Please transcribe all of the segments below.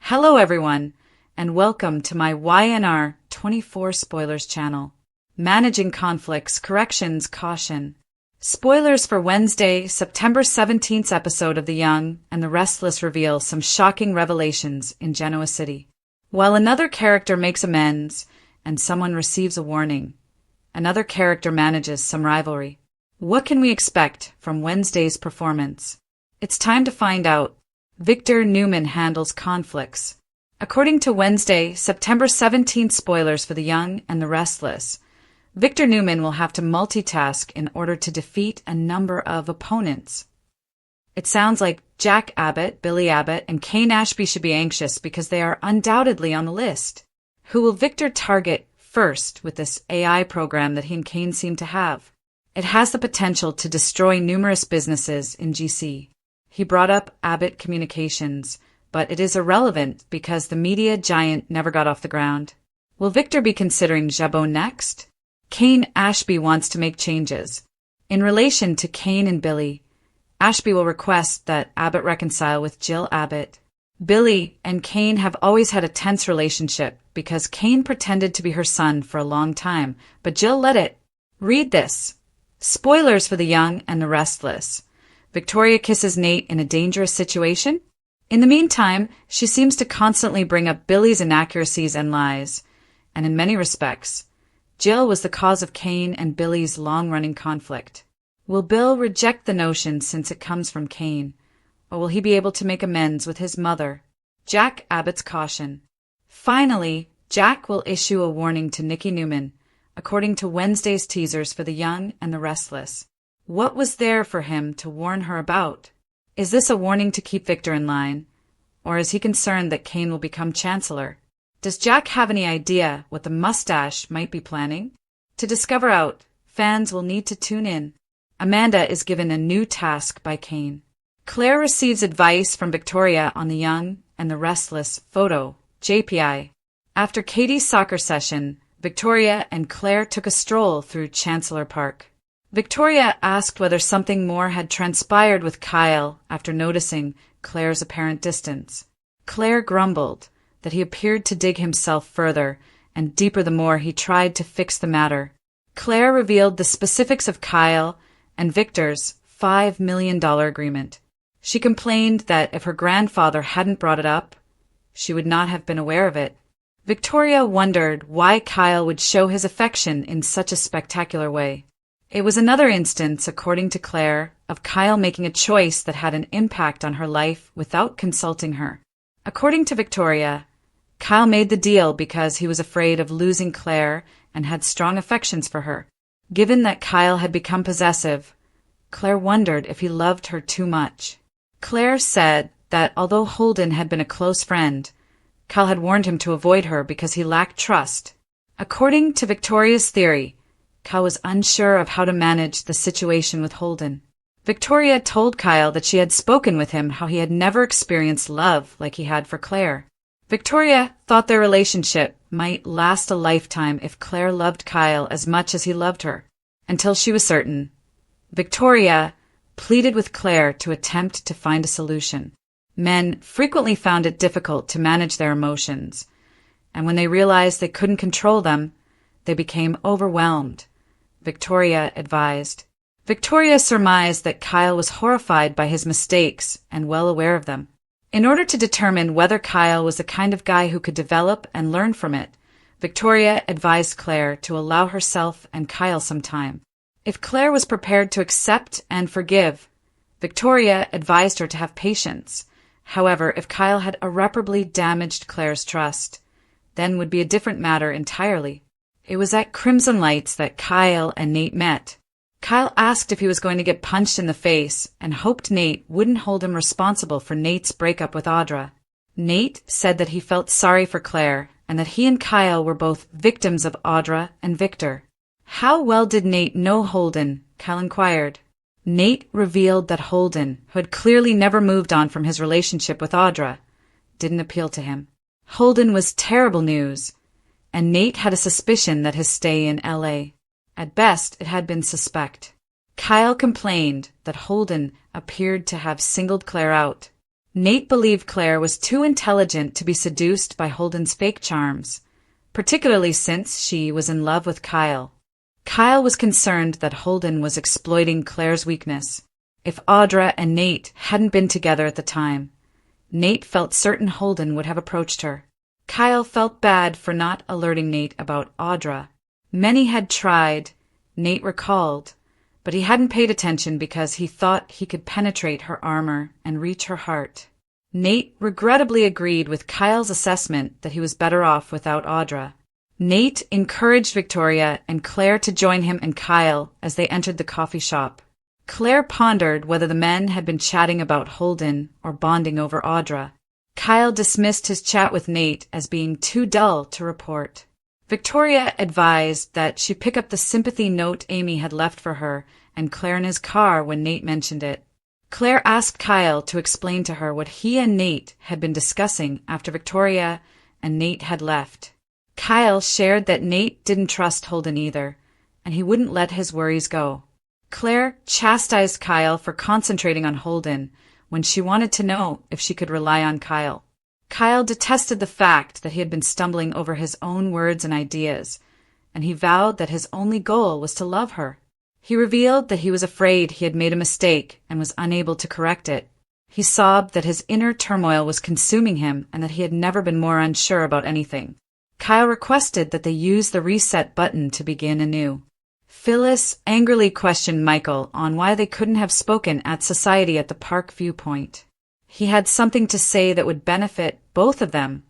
Hello everyone, and welcome to my YNR 24 Spoilers channel. Managing Conflicts, Corrections, Caution. Spoilers for Wednesday, September 17th episode of The Young and the Restless reveal some shocking revelations in Genoa City. While another character makes amends and someone receives a warning, another character manages some rivalry. What can we expect from Wednesday's performance? It's time to find out. Victor Newman handles conflicts. According to Wednesday, September 17th spoilers for The Young and the Restless, Victor Newman will have to multitask in order to defeat a number of opponents. It sounds like Jack Abbott, Billy Abbott, and Kane Ashby should be anxious because they are undoubtedly on the list. Who will Victor target first with this AI program that he and Kane seem to have? It has the potential to destroy numerous businesses in GC. He brought up Abbott Communications, but it is irrelevant because the media giant never got off the ground. Will Victor be considering Jabot next? Kane Ashby wants to make changes. In relation to Kane and Billy, Ashby will request that Abbott reconcile with Jill Abbott. Billy and Kane have always had a tense relationship because Kane pretended to be her son for a long time, but Jill let it. Read this. Spoilers for The Young and the Restless. Victoria kisses Nate in a dangerous situation? In the meantime, she seems to constantly bring up Billy's inaccuracies and lies, and in many respects, Jill was the cause of Kane and Billy's long-running conflict. Will Bill reject the notion since it comes from Kane, or will he be able to make amends with his mother? Jack Abbott's caution. Finally, Jack will issue a warning to Nikki Newman, according to Wednesday's teasers for The Young and the Restless. What was there for him to warn her about? Is this a warning to keep Victor in line? Or is he concerned that Kane will become Chancellor? Does Jack have any idea what the Moustache might be planning? To discover out, fans will need to tune in. Amanda is given a new task by Kane. Claire receives advice from Victoria on The Young and the Restless photo, JPI. After Katie's soccer session, Victoria and Claire took a stroll through Chancellor Park. Victoria asked whether something more had transpired with Kyle after noticing Claire's apparent distance. Claire grumbled that he appeared to dig himself further and deeper the more he tried to fix the matter. Claire revealed the specifics of Kyle and Victor's $5 million agreement. She complained that if her grandfather hadn't brought it up, she would not have been aware of it. Victoria wondered why Kyle would show his affection in such a spectacular way. It was another instance, according to Claire, of Kyle making a choice that had an impact on her life without consulting her. According to Victoria, Kyle made the deal because he was afraid of losing Claire and had strong affections for her. Given that Kyle had become possessive, Claire wondered if he loved her too much. Claire said that although Holden had been a close friend, Kyle had warned him to avoid her because he lacked trust. According to Victoria's theory, Kyle was unsure of how to manage the situation with Holden. Victoria told Kyle that she had spoken with him how he had never experienced love like he had for Claire. Victoria thought their relationship might last a lifetime if Claire loved Kyle as much as he loved her. Until she was certain, Victoria pleaded with Claire to attempt to find a solution. Men frequently found it difficult to manage their emotions, and when they realized they couldn't control them, they became overwhelmed. Victoria advised. Victoria surmised that Kyle was horrified by his mistakes and well aware of them. In order to determine whether Kyle was the kind of guy who could develop and learn from it, Victoria advised Claire to allow herself and Kyle some time. If Claire was prepared to accept and forgive, Victoria advised her to have patience. However, if Kyle had irreparably damaged Claire's trust, then would be a different matter entirely. It was at Crimson Lights that Kyle and Nate met. Kyle asked if he was going to get punched in the face and hoped Nate wouldn't hold him responsible for Nate's breakup with Audra. Nate said that he felt sorry for Claire and that he and Kyle were both victims of Audra and Victor. How well did Nate know Holden? Kyle inquired. Nate revealed that Holden, who had clearly never moved on from his relationship with Audra, didn't appeal to him. Holden was terrible news, and Nate had a suspicion that his stay in L.A. At best, it had been suspect. Kyle complained that Holden appeared to have singled Claire out. Nate believed Claire was too intelligent to be seduced by Holden's fake charms, particularly since she was in love with Kyle. Kyle was concerned that Holden was exploiting Claire's weakness. If Audra and Nate hadn't been together at the time, Nate felt certain Holden would have approached her. Kyle felt bad for not alerting Nate about Audra. Many had tried, Nate recalled, but he hadn't paid attention because he thought he could penetrate her armor and reach her heart. Nate regrettably agreed with Kyle's assessment that he was better off without Audra. Nate encouraged Victoria and Claire to join him and Kyle as they entered the coffee shop. Claire pondered whether the men had been chatting about Holden or bonding over Audra. Kyle dismissed his chat with Nate as being too dull to report. Victoria advised that she pick up the sympathy note Amy had left for her and Claire in his car when Nate mentioned it. Claire asked Kyle to explain to her what he and Nate had been discussing after Victoria and Nate had left. Kyle shared that Nate didn't trust Holden either, and he wouldn't let his worries go. Claire chastised Kyle for concentrating on Holden when she wanted to know if she could rely on Kyle. Kyle detested the fact that he had been stumbling over his own words and ideas, and he vowed that his only goal was to love her. He revealed that he was afraid he had made a mistake and was unable to correct it. He sobbed that his inner turmoil was consuming him and that he had never been more unsure about anything. Kyle requested that they use the reset button to begin anew. Phyllis angrily questioned Michael on why they couldn't have spoken at Society at the Park viewpoint. He had something to say that would benefit both of them,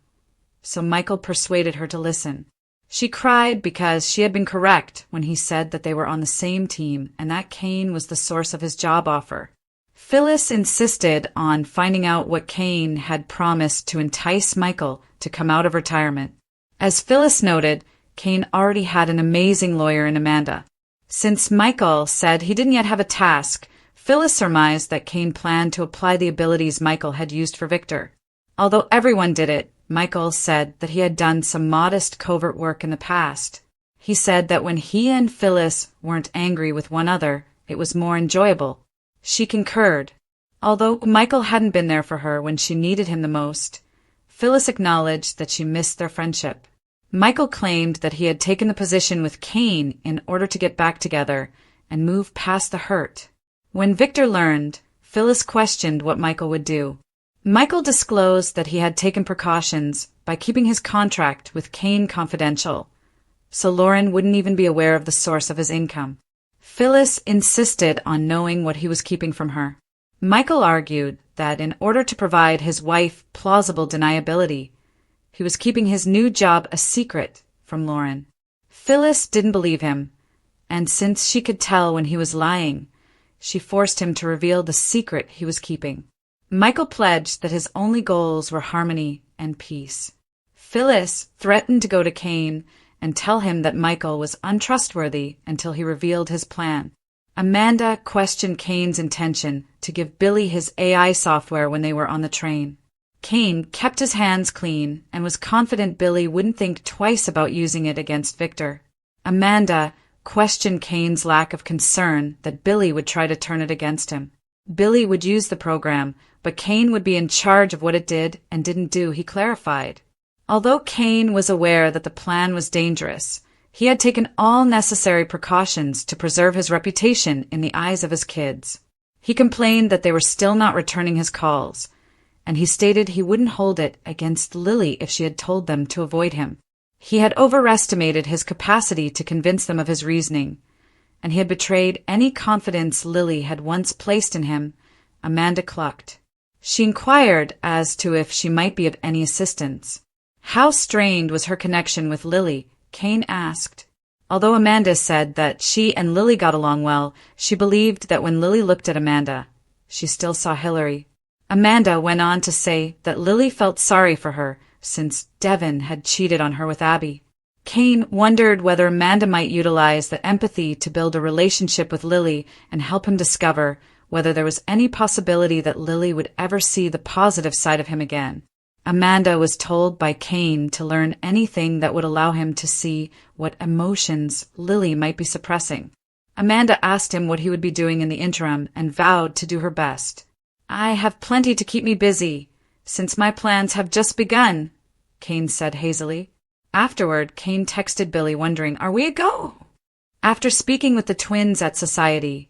so Michael persuaded her to listen. She cried because she had been correct when he said that they were on the same team and that Kane was the source of his job offer. Phyllis insisted on finding out what Kane had promised to entice Michael to come out of retirement. As Phyllis noted, Kane already had an amazing lawyer in Amanda. Since Michael said he didn't yet have a task, Phyllis surmised that Kane planned to apply the abilities Michael had used for Victor. Although everyone did it, Michael said that he had done some modest covert work in the past. He said that when he and Phyllis weren't angry with one another, it was more enjoyable. She concurred. Although Michael hadn't been there for her when she needed him the most, Phyllis acknowledged that she missed their friendship. Michael claimed that he had taken the position with Kane in order to get back together and move past the hurt. When Victor learned, Phyllis questioned what Michael would do. Michael disclosed that he had taken precautions by keeping his contract with Kane confidential, so Lauren wouldn't even be aware of the source of his income. Phyllis insisted on knowing what he was keeping from her. Michael argued that in order to provide his wife plausible deniability, he was keeping his new job a secret from Lauren. Phyllis didn't believe him, and since she could tell when he was lying, she forced him to reveal the secret he was keeping. Michael pledged that his only goals were harmony and peace. Phyllis threatened to go to Kane and tell him that Michael was untrustworthy until he revealed his plan. Amanda questioned Kane's intention to give Billy his AI software when they were on the train. Kane kept his hands clean and was confident Billy wouldn't think twice about using it against Victor. Amanda questioned Kane's lack of concern that Billy would try to turn it against him. Billy would use the program, but Kane would be in charge of what it did and didn't do, he clarified. Although Kane was aware that the plan was dangerous, he had taken all necessary precautions to preserve his reputation in the eyes of his kids. He complained that they were still not returning his calls, and he stated he wouldn't hold it against Lily if she had told them to avoid him. He had overestimated his capacity to convince them of his reasoning, and he had betrayed any confidence Lily had once placed in him. Amanda clucked. She inquired as to if she might be of any assistance. How strained was her connection with Lily? Kane asked. Although Amanda said that she and Lily got along well, she believed that when Lily looked at Amanda, she still saw Hillary. Amanda went on to say that Lily felt sorry for her since Devin had cheated on her with Abby. Kane wondered whether Amanda might utilize the empathy to build a relationship with Lily and help him discover whether there was any possibility that Lily would ever see the positive side of him again. Amanda was told by Kane to learn anything that would allow him to see what emotions Lily might be suppressing. Amanda asked him what he would be doing in the interim and vowed to do her best. I have plenty to keep me busy, since my plans have just begun, Cain said hazily. Afterward, Cain texted Billy wondering, "Are we a go?" After speaking with the twins at society,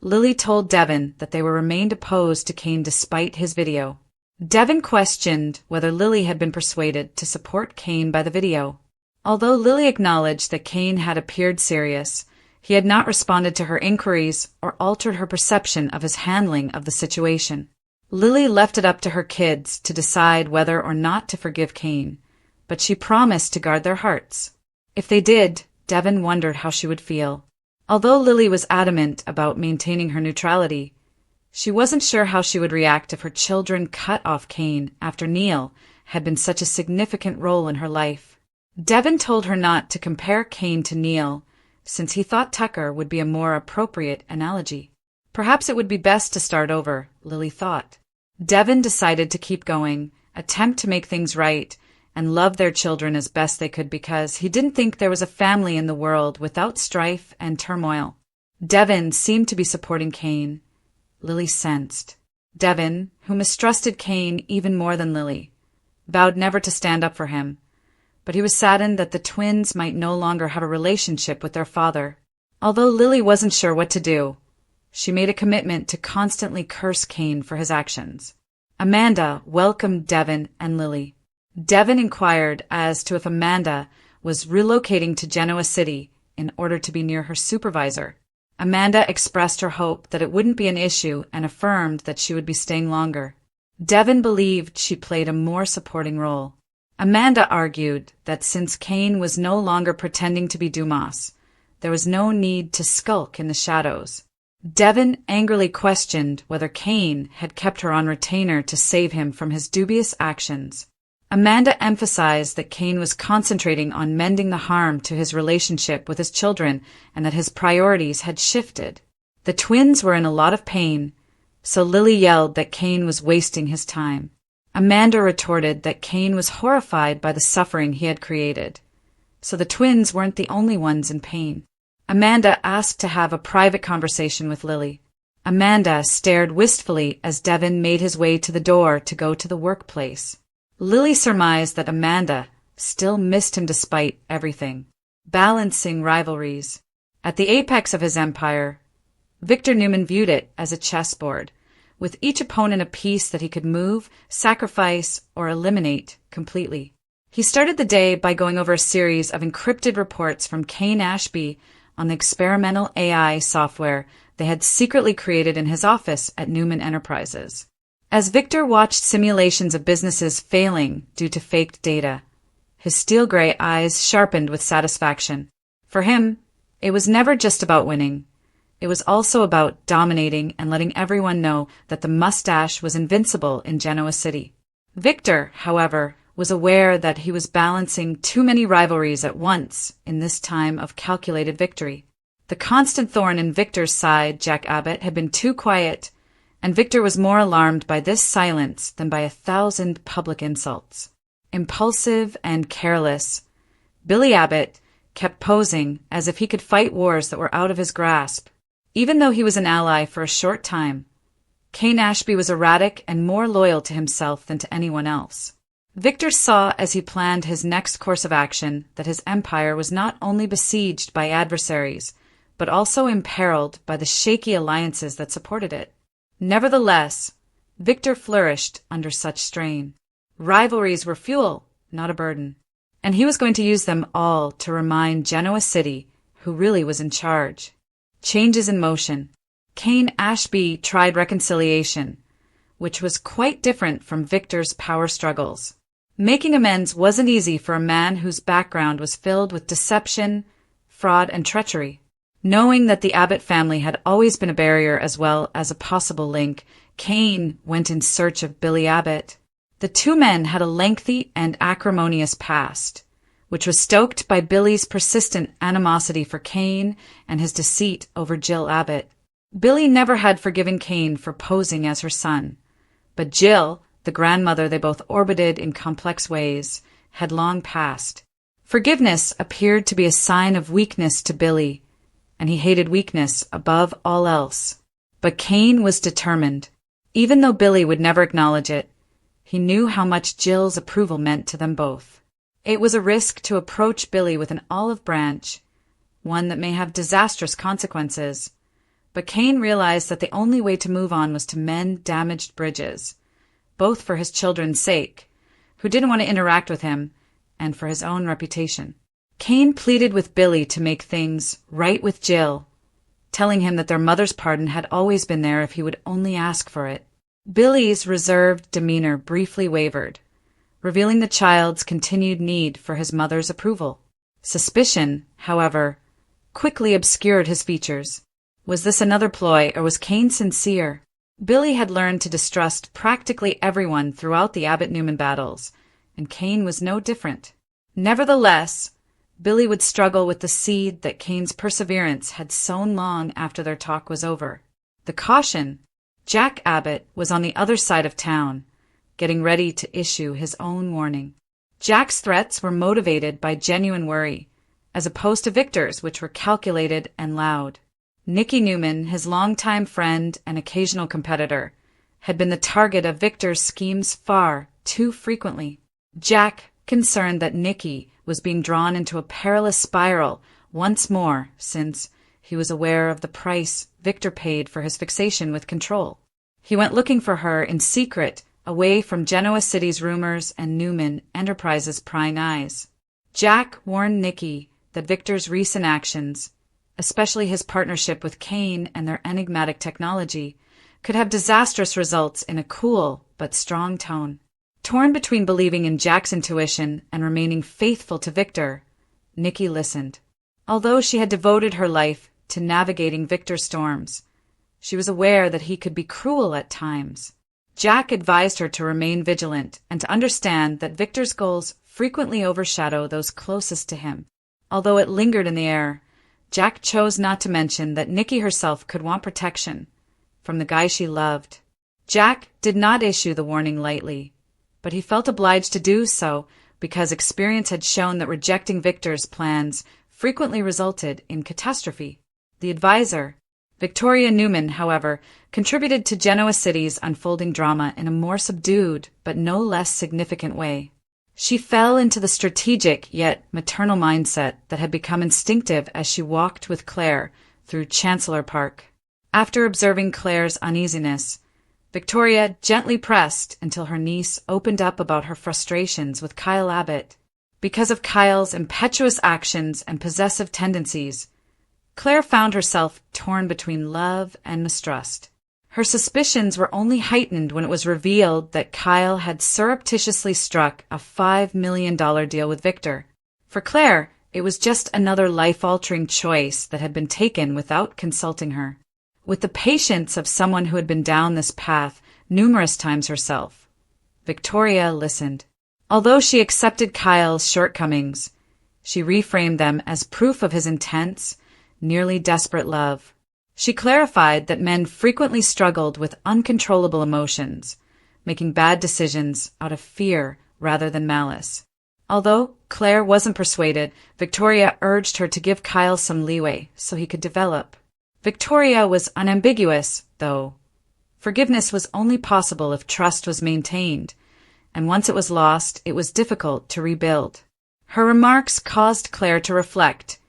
Lily told Devin that they were remained opposed to Cain despite his video. Devin questioned whether Lily had been persuaded to support Cain by the video. Although Lily acknowledged that Cain had appeared serious, he had not responded to her inquiries or altered her perception of his handling of the situation. Lily left it up to her kids to decide whether or not to forgive Cain, but she promised to guard their hearts. If they did, Devin wondered how she would feel. Although Lily was adamant about maintaining her neutrality, she wasn't sure how she would react if her children cut off Cain after Neil had been such a significant role in her life. Devin told her not to compare Cain to Neil, since he thought Tucker would be a more appropriate analogy. Perhaps it would be best to start over, Lily thought. Devin decided to keep going, attempt to make things right, and love their children as best they could because he didn't think there was a family in the world without strife and turmoil. Devin seemed to be supporting Cain, Lily sensed. Devin, who mistrusted Cain even more than Lily, vowed never to stand up for him, but he was saddened that the twins might no longer have a relationship with their father. Although Lily wasn't sure what to do, she made a commitment to constantly curse Cain for his actions. Amanda welcomed Devin and Lily. Devin inquired as to if Amanda was relocating to Genoa City in order to be near her supervisor. Amanda expressed her hope that it wouldn't be an issue and affirmed that she would be staying longer. Devin believed she played a more supporting role. Amanda argued that since Cain was no longer pretending to be Dumas, there was no need to skulk in the shadows. Devin angrily questioned whether Cain had kept her on retainer to save him from his dubious actions. Amanda emphasized that Cain was concentrating on mending the harm to his relationship with his children and that his priorities had shifted. The twins were in a lot of pain, so Lily yelled that Cain was wasting his time. Amanda retorted that Cain was horrified by the suffering he had created, so the twins weren't the only ones in pain. Amanda asked to have a private conversation with Lily. Amanda stared wistfully as Devin made his way to the door to go to the workplace. Lily surmised that Amanda still missed him despite everything. Balancing rivalries. At the apex of his empire, Victor Newman viewed it as a chessboard, with each opponent a piece that he could move, sacrifice, or eliminate completely. He started the day by going over a series of encrypted reports from Cain Ashby on the experimental AI software they had secretly created in his office at Newman Enterprises. As Victor watched simulations of businesses failing due to faked data, his steel-gray eyes sharpened with satisfaction. For him, it was never just about winning. It was also about dominating and letting everyone know that the Moustache was invincible in Genoa City. Victor, however, was aware that he was balancing too many rivalries at once in this time of calculated victory. The constant thorn in Victor's side, Jack Abbott, had been too quiet, and Victor was more alarmed by this silence than by 1,000 public insults. Impulsive and careless, Billy Abbott kept posing as if he could fight wars that were out of his grasp. Even though he was an ally for a short time, Cain Ashby was erratic and more loyal to himself than to anyone else. Victor saw as he planned his next course of action that his empire was not only besieged by adversaries, but also imperiled by the shaky alliances that supported it. Nevertheless, Victor flourished under such strain. Rivalries were fuel, not a burden, and he was going to use them all to remind Genoa City who really was in charge. Changes in motion. Cain Ashby tried reconciliation, which was quite different from Victor's power struggles. Making amends wasn't easy for a man whose background was filled with deception, fraud, and treachery. Knowing that the Abbott family had always been a barrier as well as a possible link, Cain went in search of Billy Abbott. The two men had a lengthy and acrimonious past, which was stoked by Billy's persistent animosity for Cain and his deceit over Jill Abbott. Billy never had forgiven Cain for posing as her son, but Jill, the grandmother they both orbited in complex ways, had long passed. Forgiveness appeared to be a sign of weakness to Billy, and he hated weakness above all else. But Cain was determined. Even though Billy would never acknowledge it, he knew how much Jill's approval meant to them both. It was a risk to approach Billy with an olive branch, one that may have disastrous consequences. But Cain realized that the only way to move on was to mend damaged bridges, both for his children's sake, who didn't want to interact with him, and for his own reputation. Cain pleaded with Billy to make things right with Jill, telling him that their mother's pardon had always been there if he would only ask for it. Billy's reserved demeanor briefly wavered, revealing the child's continued need for his mother's approval. Suspicion, however, quickly obscured his features. Was this another ploy, or was Cain sincere? Billy had learned to distrust practically everyone throughout the Abbott-Newman battles, and Cain was no different. Nevertheless, Billy would struggle with the seed that Cain's perseverance had sown long after their talk was over. The caution: Jack Abbott was on the other side of town, getting ready to issue his own warning. Jack's threats were motivated by genuine worry, as opposed to Victor's, which were calculated and loud. Nikki Newman, his longtime friend and occasional competitor, had been the target of Victor's schemes far too frequently. Jack, concerned that Nikki was being drawn into a perilous spiral once more, since he was aware of the price Victor paid for his fixation with control. He went looking for her in secret, away from Genoa City's rumors and Newman Enterprises' prying eyes. Jack warned Nikki that Victor's recent actions, especially his partnership with Cain and their enigmatic technology, could have disastrous results in a cool but strong tone. Torn between believing in Jack's intuition and remaining faithful to Victor, Nikki listened. Although she had devoted her life to navigating Victor's storms, she was aware that he could be cruel at times. Jack advised her to remain vigilant and to understand that Victor's goals frequently overshadow those closest to him. Although it lingered in the air, Jack chose not to mention that Nikki herself could want protection from the guy she loved. Jack did not issue the warning lightly, but he felt obliged to do so because experience had shown that rejecting Victor's plans frequently resulted in catastrophe. The advisor, Victoria Newman, however, contributed to Genoa City's unfolding drama in a more subdued but no less significant way. She fell into the strategic yet maternal mindset that had become instinctive as she walked with Claire through Chancellor Park. After observing Claire's uneasiness, Victoria gently pressed until her niece opened up about her frustrations with Kyle Abbott. Because of Kyle's impetuous actions and possessive tendencies, Claire found herself torn between love and mistrust. Her suspicions were only heightened when it was revealed that Kyle had surreptitiously struck a $5 million deal with Victor. For Claire, it was just another life-altering choice that had been taken without consulting her. With the patience of someone who had been down this path numerous times herself, Victoria listened. Although she accepted Kyle's shortcomings, she reframed them as proof of his intense, nearly desperate love. She clarified that men frequently struggled with uncontrollable emotions, making bad decisions out of fear rather than malice. Although Claire wasn't persuaded, Victoria urged her to give Kyle some leeway so he could develop. Victoria was unambiguous, though. Forgiveness was only possible if trust was maintained, and once it was lost, it was difficult to rebuild. Her remarks caused Claire to reflect,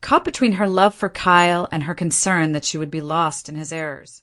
caught between her love for Kyle and her concern that she would be lost in his errors.